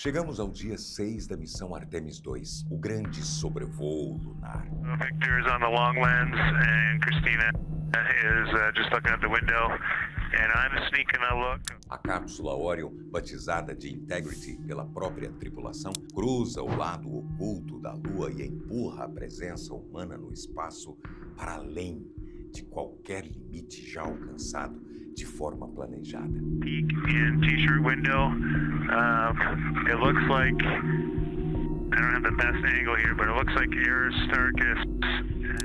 Chegamos ao dia 6 da missão Artemis II, o grande sobrevoo lunar. Victor is on the long lens and Christina is just looking out the window and I'm sneaking a look. A cápsula Orion, batizada de Integrity pela própria tripulação, cruza o lado oculto da Lua e empurra a presença humana no espaço para além de qualquer limite já alcançado de forma planejada. Peek in t-shirt window. It looks like, I don't have the best angle here, but it looks like Aristarchus.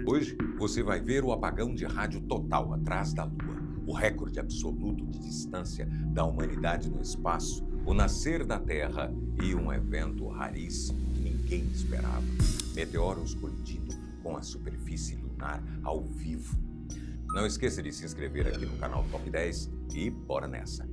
Hoje, você vai ver o apagão de rádio total atrás da Lua, o recorde absoluto de distância da humanidade no espaço, o nascer da Terra e um evento raríssimo que ninguém esperava. Meteoros colidindo com a superfície lunar ao vivo. Não esqueça de se inscrever aqui no canal Top 10 e bora nessa!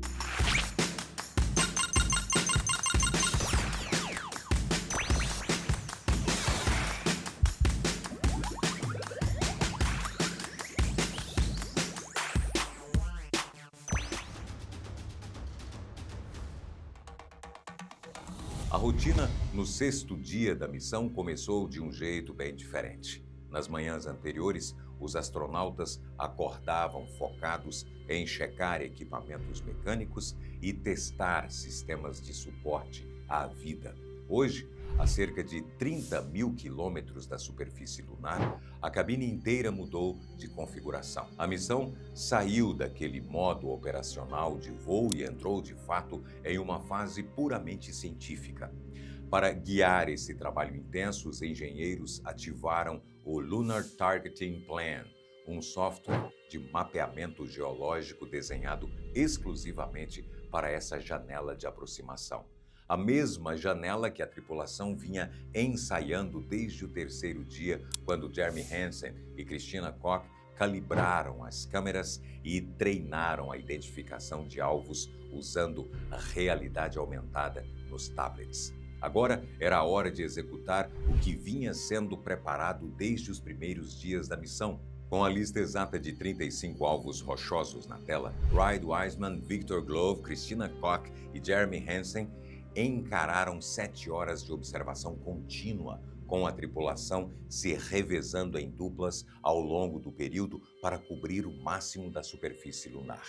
A rotina no 6º dia da missão começou de um jeito bem diferente. Nas manhãs anteriores, os astronautas acordavam focados em checar equipamentos mecânicos e testar sistemas de suporte à vida. Hoje, a cerca de 30 mil quilômetros da superfície lunar, a cabine inteira mudou de configuração. A missão saiu daquele modo operacional de voo e entrou, de fato, em uma fase puramente científica. Para guiar esse trabalho intenso, os engenheiros ativaram o Lunar Targeting Plan, um software de mapeamento geológico desenhado exclusivamente para essa janela de aproximação. A mesma janela que a tripulação vinha ensaiando desde o 3º dia, quando Jeremy Hansen e Christina Koch calibraram as câmeras e treinaram a identificação de alvos usando a realidade aumentada nos tablets. Agora era a hora de executar o que vinha sendo preparado desde os primeiros dias da missão. Com a lista exata de 35 alvos rochosos na tela, Reid Wiseman, Victor Glove, Christina Koch e Jeremy Hansen encararam 7 horas de observação contínua, com a tripulação se revezando em duplas ao longo do período para cobrir o máximo da superfície lunar.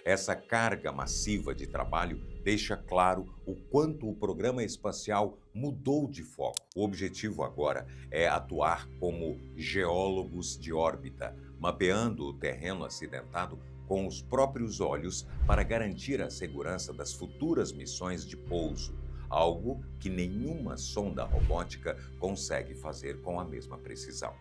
Essa carga massiva de trabalho deixa claro o quanto o programa espacial mudou de foco. O objetivo agora é atuar como geólogos de órbita, mapeando o terreno acidentado com os próprios olhos para garantir a segurança das futuras missões de pouso, algo que nenhuma sonda robótica consegue fazer com a mesma precisão.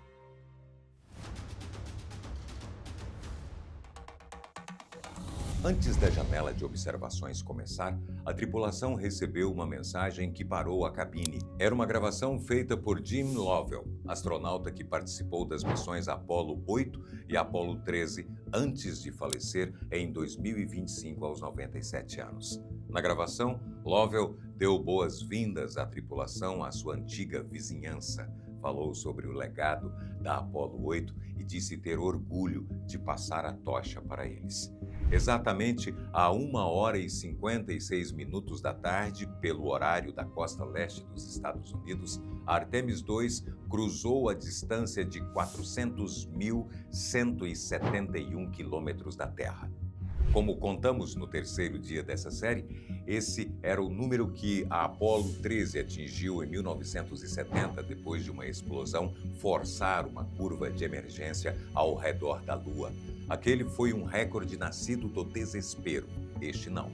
Antes da janela de observações começar, a tripulação recebeu uma mensagem que parou a cabine. Era uma gravação feita por Jim Lovell, astronauta que participou das missões Apollo 8 e Apollo 13 antes de falecer em 2025 aos 97 anos. Na gravação, Lovell deu boas-vindas à tripulação à sua antiga vizinhança. Falou sobre o legado da Apollo 8 e disse ter orgulho de passar a tocha para eles. Exatamente a 1h56 da tarde, pelo horário da costa leste dos Estados Unidos, a Artemis II cruzou a distância de 400.171 quilômetros da Terra. Como contamos no 3º dia dessa série, esse era o número que a Apollo 13 atingiu em 1970, depois de uma explosão forçar uma curva de emergência ao redor da Lua. Aquele foi um recorde nascido do desespero, este não.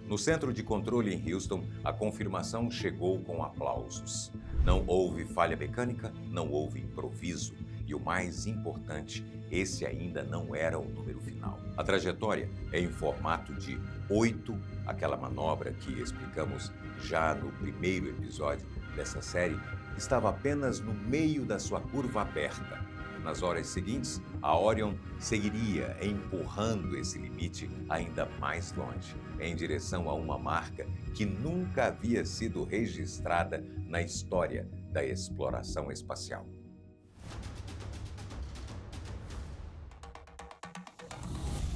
No centro de controle em Houston, a confirmação chegou com aplausos. Não houve falha mecânica, não houve improviso. E o mais importante, esse ainda não era o número final. A trajetória é em formato de 8, aquela manobra que explicamos já no primeiro episódio dessa série, estava apenas no meio da sua curva aberta. Nas horas seguintes, a Orion seguiria empurrando esse limite ainda mais longe, em direção a uma marca que nunca havia sido registrada na história da exploração espacial.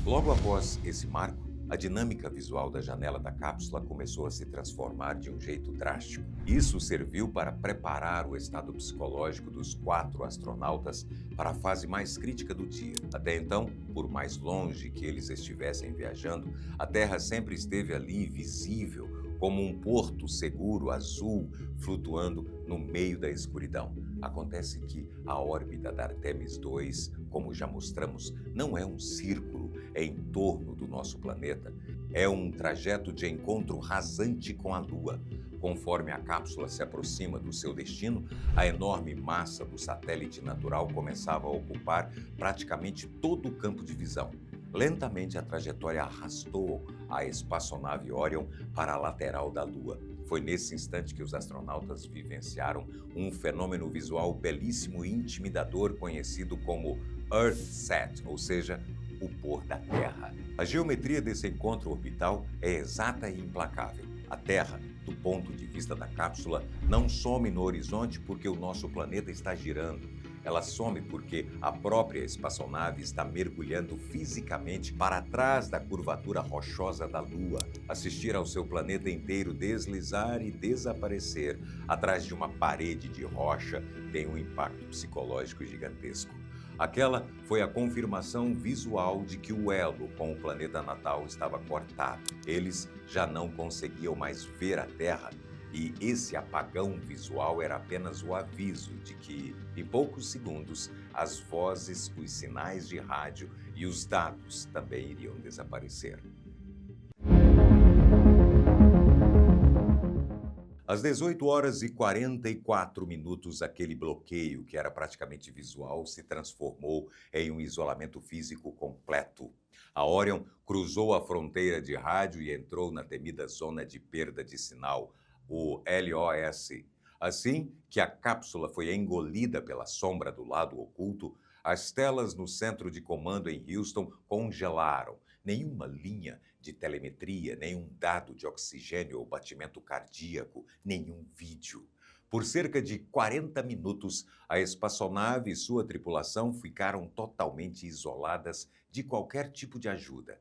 Logo após esse marco, A dinâmica visual da janela da cápsula começou a se transformar de um jeito drástico. Isso serviu para preparar o estado psicológico dos 4 astronautas para a fase mais crítica do dia. Até então, por mais longe que eles estivessem viajando, a Terra sempre esteve ali, visível, como um porto seguro azul flutuando no meio da escuridão. Acontece que a órbita da Artemis II, como já mostramos, não é um círculo em torno do nosso planeta. É um trajeto de encontro rasante com a Lua. Conforme a cápsula se aproxima do seu destino, a enorme massa do satélite natural começava a ocupar praticamente todo o campo de visão. Lentamente, a trajetória arrastou a espaçonave Orion para a lateral da Lua. Foi nesse instante que os astronautas vivenciaram um fenômeno visual belíssimo e intimidador conhecido como Earthsat, ou seja, o pôr da Terra. A geometria desse encontro orbital é exata e implacável. A Terra, do ponto de vista da cápsula, não some no horizonte porque o nosso planeta está girando. Ela some porque a própria espaçonave está mergulhando fisicamente para trás da curvatura rochosa da Lua. Assistir ao seu planeta inteiro deslizar e desaparecer atrás de uma parede de rocha tem um impacto psicológico gigantesco. Aquela foi a confirmação visual de que o elo com o planeta natal estava cortado. Eles já não conseguiam mais ver a Terra. E esse apagão visual era apenas o aviso de que, em poucos segundos, as vozes, os sinais de rádio e os dados também iriam desaparecer. Às 18h44, aquele bloqueio, que era praticamente visual, se transformou em um isolamento físico completo. A Orion cruzou a fronteira de rádio e entrou na temida zona de perda de sinal, o LOS. Assim que a cápsula foi engolida pela sombra do lado oculto, as telas no centro de comando em Houston congelaram. Nenhuma linha de telemetria, nenhum dado de oxigênio ou batimento cardíaco, nenhum vídeo. Por cerca de 40 minutos, a espaçonave e sua tripulação ficaram totalmente isoladas de qualquer tipo de ajuda.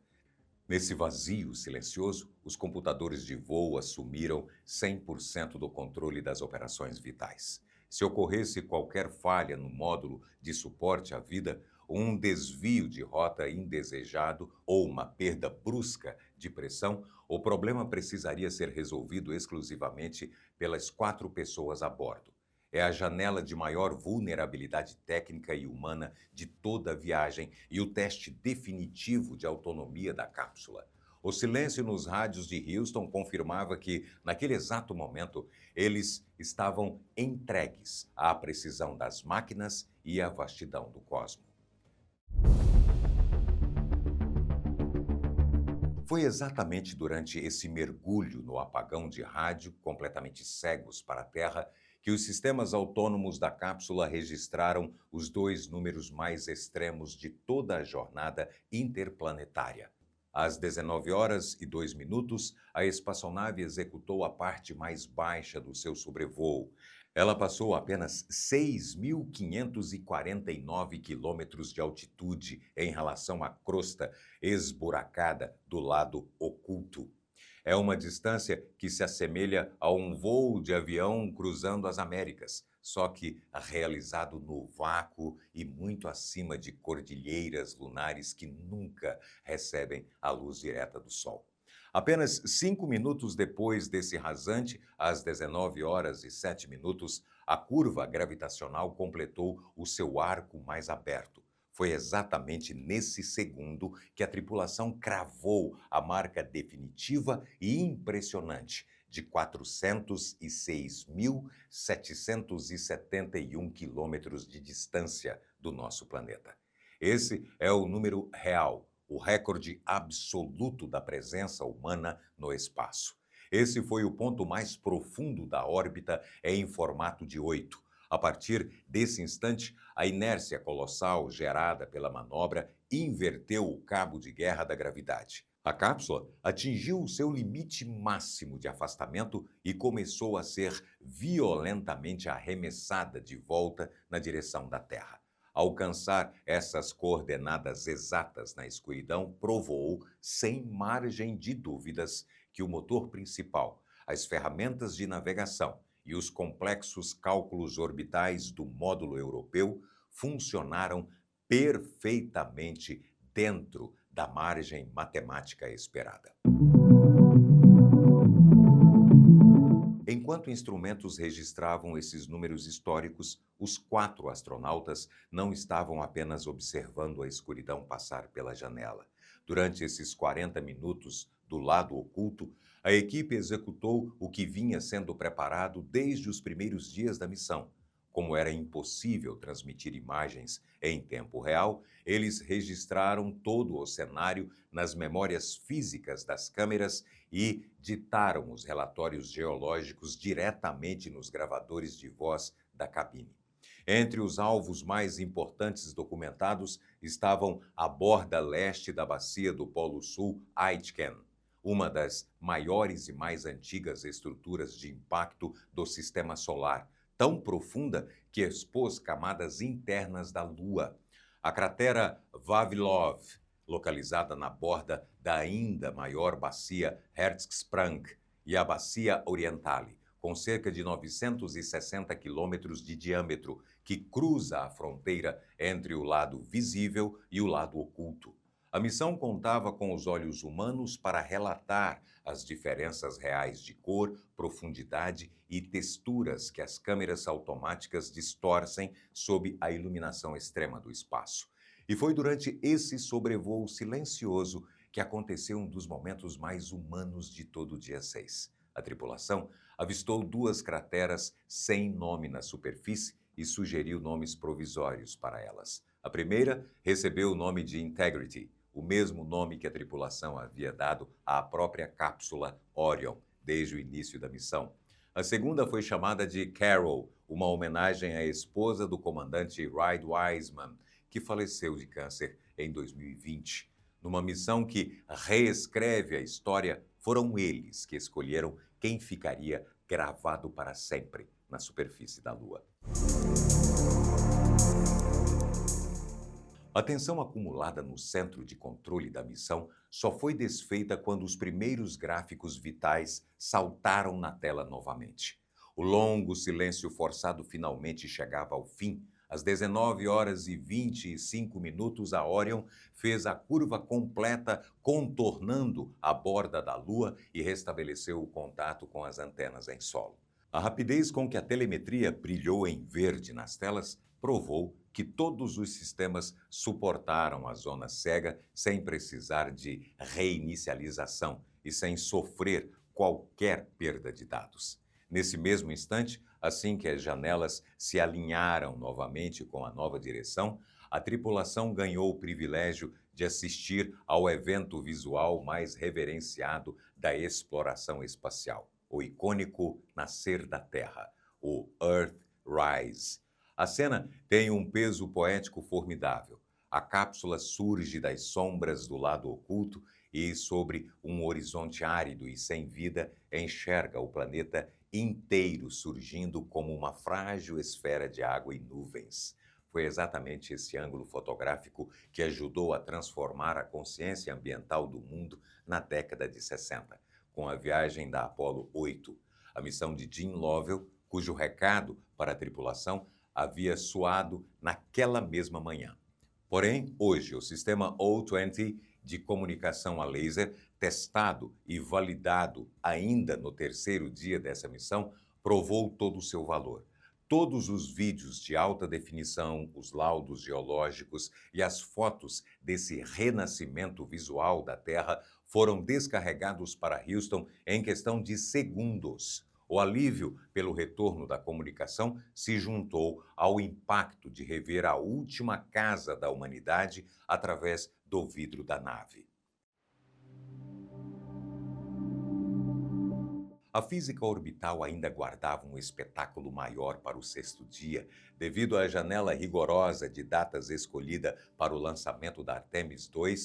Nesse vazio silencioso, os computadores de voo assumiram 100% do controle das operações vitais. Se ocorresse qualquer falha no módulo de suporte à vida, um desvio de rota indesejado ou uma perda brusca de pressão, o problema precisaria ser resolvido exclusivamente pelas 4 pessoas a bordo. É a janela de maior vulnerabilidade técnica e humana de toda a viagem e o teste definitivo de autonomia da cápsula. O silêncio nos rádios de Houston confirmava que, naquele exato momento, eles estavam entregues à precisão das máquinas e à vastidão do cosmos. Foi exatamente durante esse mergulho no apagão de rádio, completamente cegos para a Terra, que os sistemas autônomos da cápsula registraram os 2 números mais extremos de toda a jornada interplanetária. Às 19h02, a espaçonave executou a parte mais baixa do seu sobrevoo. Ela passou apenas 6.549 quilômetros de altitude em relação à crosta esburacada do lado oculto. É uma distância que se assemelha a um voo de avião cruzando as Américas, só que realizado no vácuo e muito acima de cordilheiras lunares que nunca recebem a luz direta do Sol. Apenas 5 minutos depois desse rasante, às 19h07, a curva gravitacional completou o seu arco mais aberto. Foi exatamente nesse segundo que a tripulação cravou a marca definitiva e impressionante de 406.771 quilômetros de distância do nosso planeta. Esse é o número real, o recorde absoluto da presença humana no espaço. Esse foi o ponto mais profundo da órbita em formato de 8. A partir desse instante, a inércia colossal gerada pela manobra inverteu o cabo de guerra da gravidade. A cápsula atingiu o seu limite máximo de afastamento e começou a ser violentamente arremessada de volta na direção da Terra. Alcançar essas coordenadas exatas na escuridão provou, sem margem de dúvidas, que o motor principal, as ferramentas de navegação e os complexos cálculos orbitais do módulo europeu funcionaram perfeitamente dentro da margem matemática esperada. Enquanto instrumentos registravam esses números históricos, os 4 astronautas não estavam apenas observando a escuridão passar pela janela. Durante esses 40 minutos do lado oculto, a equipe executou o que vinha sendo preparado desde os primeiros dias da missão. Como era impossível transmitir imagens em tempo real, eles registraram todo o cenário nas memórias físicas das câmeras e ditaram os relatórios geológicos diretamente nos gravadores de voz da cabine. Entre os alvos mais importantes documentados estavam a borda leste da bacia do Polo Sul, Aitken, uma das maiores e mais antigas estruturas de impacto do Sistema Solar, tão profunda que expôs camadas internas da Lua. A cratera Vavilov, localizada na borda da ainda maior bacia Hertzsprung, e a bacia Orientale, com cerca de 960 quilômetros de diâmetro, que cruza a fronteira entre o lado visível e o lado oculto. A missão contava com os olhos humanos para relatar as diferenças reais de cor, profundidade e texturas que as câmeras automáticas distorcem sob a iluminação extrema do espaço. E foi durante esse sobrevoo silencioso que aconteceu um dos momentos mais humanos de todo o dia 6. A tripulação avistou 2 crateras sem nome na superfície e sugeriu nomes provisórios para elas. A primeira recebeu o nome de Integrity, o mesmo nome que a tripulação havia dado à própria cápsula Orion desde o início da missão. A segunda foi chamada de Carol, uma homenagem à esposa do comandante Reid Wiseman, que faleceu de câncer em 2020. Numa missão que reescreve a história, foram eles que escolheram quem ficaria gravado para sempre na superfície da Lua. A tensão acumulada no centro de controle da missão só foi desfeita quando os primeiros gráficos vitais saltaram na tela novamente. O longo silêncio forçado finalmente chegava ao fim. Às 19h25, a Orion fez a curva completa contornando a borda da Lua e restabeleceu o contato com as antenas em solo. A rapidez com que a telemetria brilhou em verde nas telas provou que todos os sistemas suportaram a zona cega sem precisar de reinicialização e sem sofrer qualquer perda de dados. Nesse mesmo instante, assim que as janelas se alinharam novamente com a nova direção, a tripulação ganhou o privilégio de assistir ao evento visual mais reverenciado da exploração espacial, o icônico nascer da Terra, o Earthrise. A cena tem um peso poético formidável. A cápsula surge das sombras do lado oculto e, sobre um horizonte árido e sem vida, enxerga o planeta inteiro surgindo como uma frágil esfera de água e nuvens. Foi exatamente esse ângulo fotográfico que ajudou a transformar a consciência ambiental do mundo na década de 60, com a viagem da Apollo 8, a missão de Jim Lovell, cujo recado para a tripulação havia soado naquela mesma manhã. Porém, hoje, o sistema O-20 de comunicação a laser, testado e validado ainda no 3º dia dessa missão, provou todo o seu valor. Todos os vídeos de alta definição, os laudos geológicos e as fotos desse renascimento visual da Terra foram descarregados para Houston em questão de segundos. O alívio pelo retorno da comunicação se juntou ao impacto de rever a última casa da humanidade através do vidro da nave. A física orbital ainda guardava um espetáculo maior para o 6º dia, devido à janela rigorosa de datas escolhida para o lançamento da Artemis II.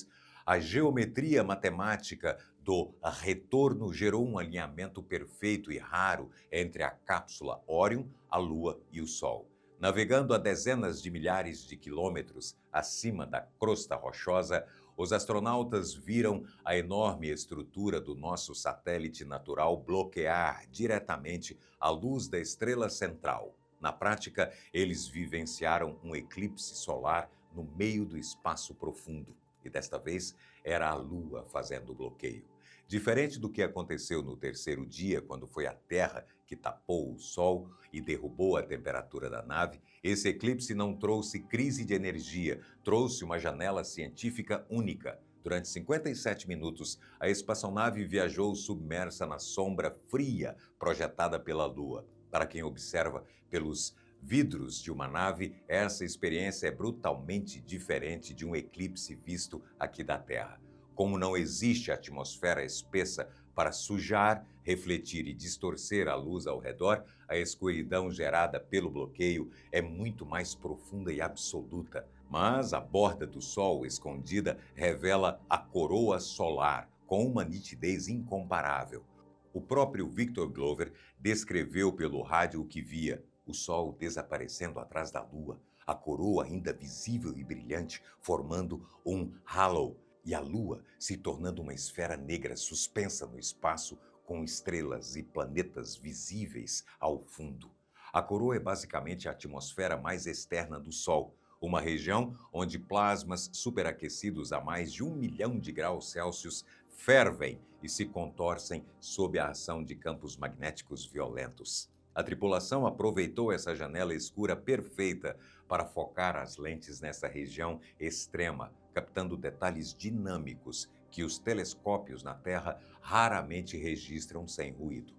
A geometria matemática do retorno gerou um alinhamento perfeito e raro entre a cápsula Orion, a Lua e o Sol. Navegando a dezenas de milhares de quilômetros acima da crosta rochosa, os astronautas viram a enorme estrutura do nosso satélite natural bloquear diretamente a luz da estrela central. Na prática, eles vivenciaram um eclipse solar no meio do espaço profundo. E desta vez era a Lua fazendo o bloqueio. Diferente do que aconteceu no terceiro dia, quando foi a Terra que tapou o Sol e derrubou a temperatura da nave, esse eclipse não trouxe crise de energia, trouxe uma janela científica única. Durante 57 minutos, a espaçonave viajou submersa na sombra fria projetada pela Lua. Para quem observa pelos vidros de uma nave, essa experiência é brutalmente diferente de um eclipse visto aqui da Terra. Como não existe atmosfera espessa para sujar, refletir e distorcer a luz ao redor, a escuridão gerada pelo bloqueio é muito mais profunda e absoluta. Mas a borda do Sol escondida revela a coroa solar com uma nitidez incomparável. O próprio Victor Glover descreveu pelo rádio o que via: o Sol desaparecendo atrás da Lua, a coroa ainda visível e brilhante, formando um halo, e a Lua se tornando uma esfera negra suspensa no espaço, com estrelas e planetas visíveis ao fundo. A coroa é basicamente a atmosfera mais externa do Sol, uma região onde plasmas superaquecidos a mais de 1 milhão de graus Celsius fervem e se contorcem sob a ação de campos magnéticos violentos. A tripulação aproveitou essa janela escura perfeita para focar as lentes nessa região extrema, captando detalhes dinâmicos que os telescópios na Terra raramente registram sem ruído.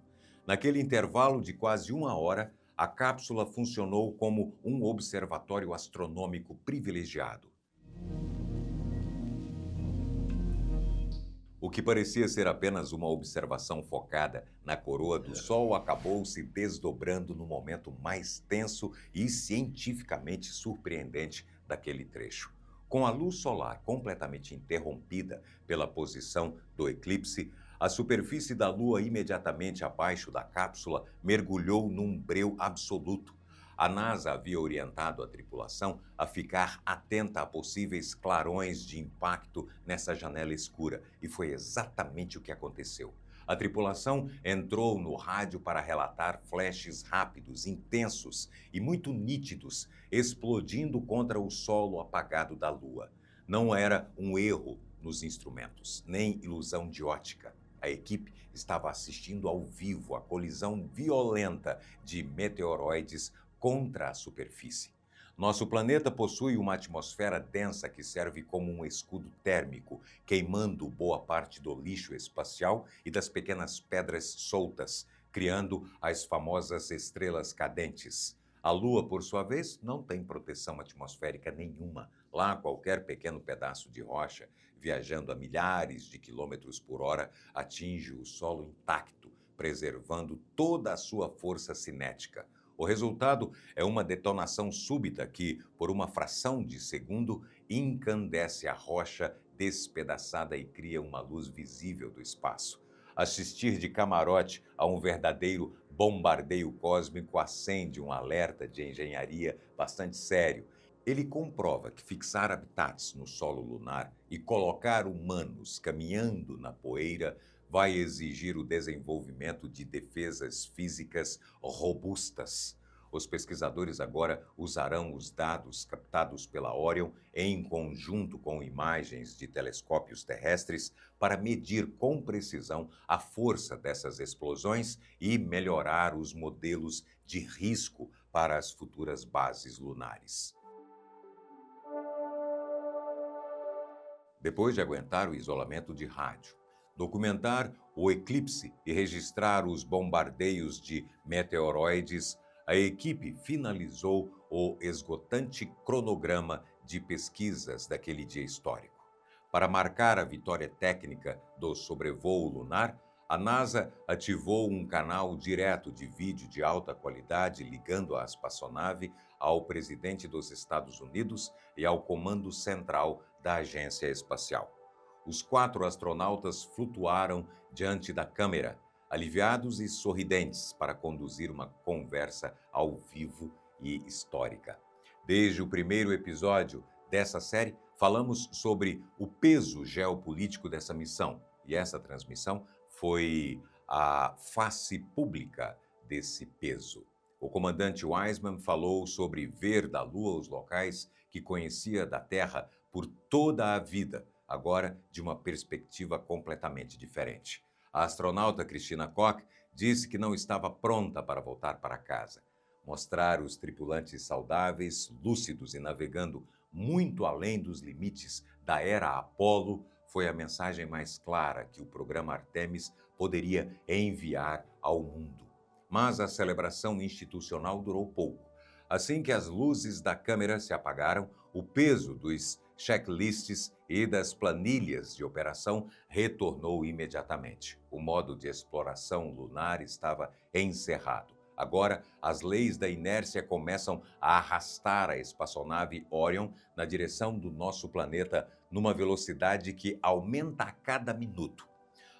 Naquele intervalo de quase 1 hora, a cápsula funcionou como um observatório astronômico privilegiado. O que parecia ser apenas uma observação focada na coroa do Sol acabou se desdobrando no momento mais tenso e cientificamente surpreendente daquele trecho. Com a luz solar completamente interrompida pela posição do eclipse, a superfície da Lua imediatamente abaixo da cápsula mergulhou num breu absoluto. A NASA havia orientado a tripulação a ficar atenta a possíveis clarões de impacto nessa janela escura, e foi exatamente o que aconteceu. A tripulação entrou no rádio para relatar flashes rápidos, intensos e muito nítidos, explodindo contra o solo apagado da Lua. Não era um erro nos instrumentos, nem ilusão de ótica. A equipe estava assistindo ao vivo a colisão violenta de meteoroides contra a superfície. Nosso planeta possui uma atmosfera densa que serve como um escudo térmico, queimando boa parte do lixo espacial e das pequenas pedras soltas, criando as famosas estrelas cadentes. A Lua, por sua vez, não tem proteção atmosférica nenhuma. Lá, qualquer pequeno pedaço de rocha, viajando a milhares de quilômetros por hora, atinge o solo intacto, preservando toda a sua força cinética. O resultado é uma detonação súbita que, por uma fração de segundo, incandesce a rocha despedaçada e cria uma luz visível do espaço. Assistir de camarote a um verdadeiro bombardeio cósmico acende um alerta de engenharia bastante sério. Ele comprova que fixar habitats no solo lunar e colocar humanos caminhando na poeira vai exigir o desenvolvimento de defesas físicas robustas. Os pesquisadores agora usarão os dados captados pela Orion em conjunto com imagens de telescópios terrestres para medir com precisão a força dessas explosões e melhorar os modelos de risco para as futuras bases lunares. Depois de aguentar o isolamento de rádio, documentar o eclipse e registrar os bombardeios de meteoroides, a equipe finalizou o esgotante cronograma de pesquisas daquele dia histórico. Para marcar a vitória técnica do sobrevoo lunar, a NASA ativou um canal direto de vídeo de alta qualidade ligando a espaçonave ao presidente dos Estados Unidos e ao comando central da agência espacial. Os 4 astronautas flutuaram diante da câmera, aliviados e sorridentes, para conduzir uma conversa ao vivo e histórica. Desde o primeiro episódio dessa série, falamos sobre o peso geopolítico dessa missão, e essa transmissão foi a face pública desse peso. O comandante Wiseman falou sobre ver da Lua os locais que conhecia da Terra por toda a vida, agora de uma perspectiva completamente diferente. A astronauta Christina Koch disse que não estava pronta para voltar para casa. Mostrar os tripulantes saudáveis, lúcidos e navegando muito além dos limites da era Apollo foi a mensagem mais clara que o programa Artemis poderia enviar ao mundo. Mas a celebração institucional durou pouco. Assim que as luzes da câmera se apagaram, o peso dos checklists e das planilhas de operação retornou imediatamente. O modo de exploração lunar estava encerrado. Agora, as leis da inércia começam a arrastar a espaçonave Orion na direção do nosso planeta numa velocidade que aumenta a cada minuto.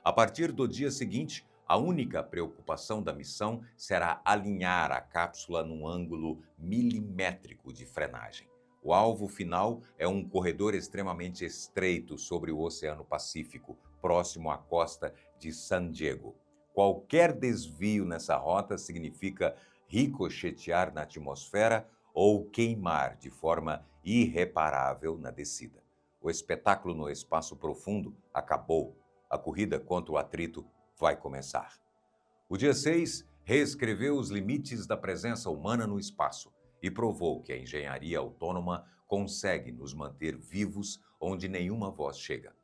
A partir do dia seguinte, a única preocupação da missão será alinhar a cápsula num ângulo milimétrico de frenagem. O alvo final é um corredor extremamente estreito sobre o Oceano Pacífico, próximo à costa de San Diego. Qualquer desvio nessa rota significa ricochetear na atmosfera ou queimar de forma irreparável na descida. O espetáculo no espaço profundo acabou. A corrida contra o atrito vai começar. O dia 6 reescreveu os limites da presença humana no espaço e provou que a engenharia autônoma consegue nos manter vivos onde nenhuma voz chega.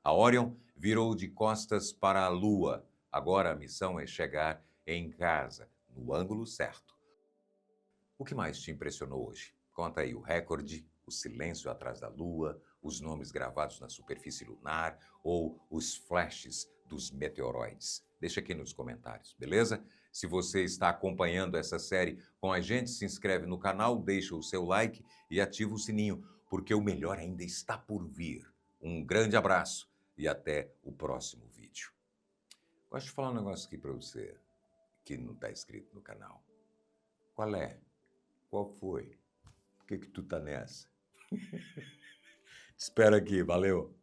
A Orion virou de costas para a Lua. Agora a missão é chegar em casa, no ângulo certo. O que mais te impressionou hoje? Conta aí o recorde, o silêncio atrás da Lua, os nomes gravados na superfície lunar ou os flashes dos meteoroides. Deixa aqui nos comentários, beleza? Se você está acompanhando essa série com a gente, se inscreve no canal, deixa o seu like e ativa o sininho, porque o melhor ainda está por vir. Um grande abraço e até o próximo vídeo. Gosto de falar um negócio aqui para você, que não está escrito no canal. Qual é? Qual foi? Por que tu tá nessa? Te espero aqui, valeu!